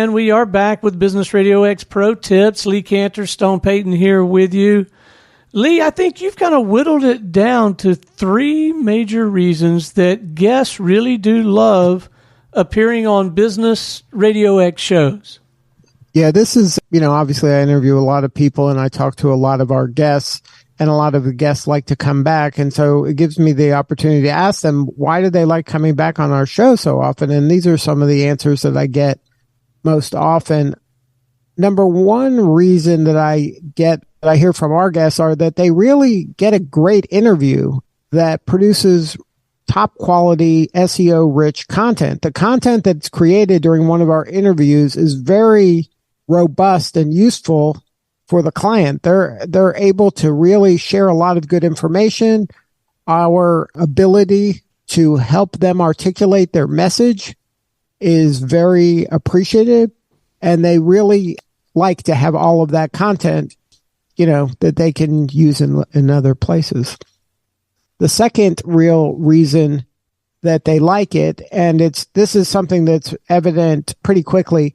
and we are back with Business RadioX Pro Tips. Lee Kantor, Stone Payton here with you. Lee, I think you've kind of whittled it down to 3 major reasons that guests really do love appearing on Business RadioX shows. Yeah, this is, obviously I interview a lot of people and I talk to a lot of our guests, and a lot of the guests like to come back. And so it gives me the opportunity to ask them, why do they like coming back on our show so often? And these are some of the answers that I get most often. Number one reason that I hear from our guests are that they really get a great interview that produces top quality SEO rich content. The content that's created during one of our interviews is very robust and useful for the client. They're able to really share a lot of good information. Our ability to help them articulate their message is very appreciated, and they really like to have all of that content, that they can use in other places. The second real reason that they like it, and this is something that's evident pretty quickly,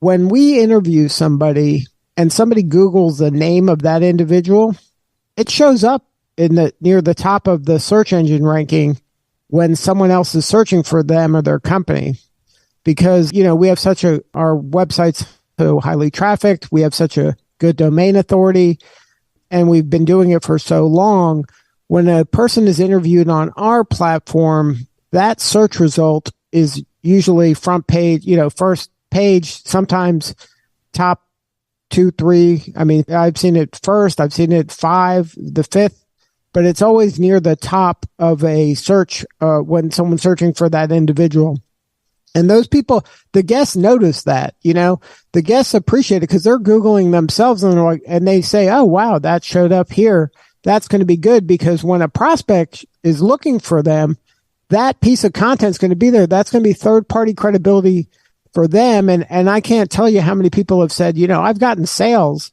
when we interview somebody and somebody Googles the name of that individual, it shows up near the top of the search engine ranking when someone else is searching for them or their company. Because, we have our website's so highly trafficked, we have such a good domain authority, and we've been doing it for so long. When a person is interviewed on our platform, that search result is usually front page, first page, sometimes top 2, 3. I mean, I've seen it first, I've seen it 5, the 5th, but it's always near the top of a search when someone's searching for that individual. And those people, the guests notice that, the guests appreciate it because they're Googling themselves and they say, oh, wow, that showed up here. That's going to be good, because when a prospect is looking for them, that piece of content is going to be there. That's going to be third-party credibility for them. And I can't tell you how many people have said, I've gotten sales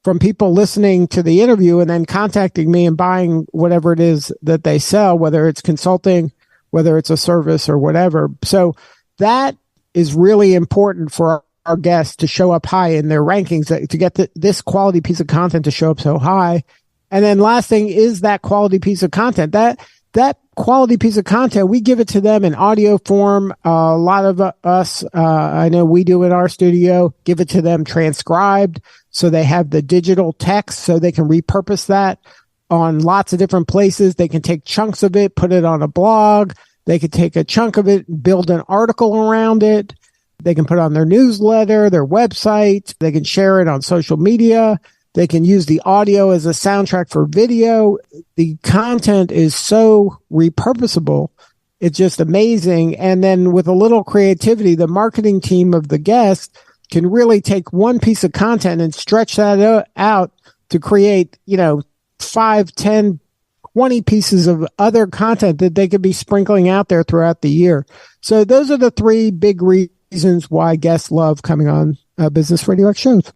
from people listening to the interview and then contacting me and buying whatever it is that they sell, whether it's consulting, whether it's a service or whatever. So that is really important for our guests to show up high in their rankings, to get this quality piece of content to show up so high. And then last thing is that quality piece of content. That quality piece of content, we give it to them in audio form. A lot of us, I know we do in our studio, give it to them transcribed, so they have the digital text so they can repurpose that on lots of different places. They can take chunks of it, put it on a blog. They could take a chunk of it, build an article around it. They can put it on their newsletter, their website. They can share it on social media. They can use the audio as a soundtrack for video. The content is so repurposable. It's just amazing. And then with a little creativity, the marketing team of the guest can really take one piece of content and stretch that out to create, 5, 10, 20 pieces of other content that they could be sprinkling out there throughout the year. So those are the 3 big reasons why guests love coming on Business RadioX shows.